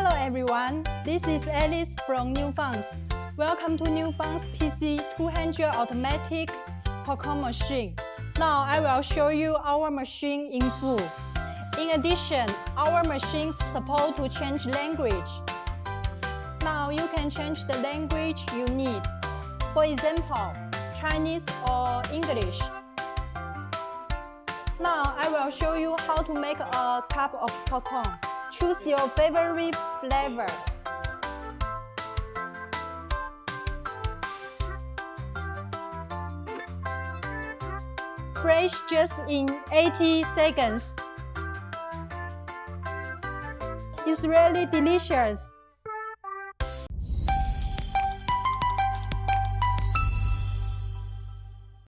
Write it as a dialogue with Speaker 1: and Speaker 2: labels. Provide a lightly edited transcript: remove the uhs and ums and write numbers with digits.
Speaker 1: Hello everyone, this is Alice from NewFuns. Welcome to NewFuns PC 200 automatic popcorn machine. Now I will show you our machine in full. In addition, our machines support to change language. Now you can change the language you need. For example, Chinese or English. Now I will show you how to make a cup of popcorn. Choose your favorite flavor. Fresh just in 80 seconds. It's really delicious.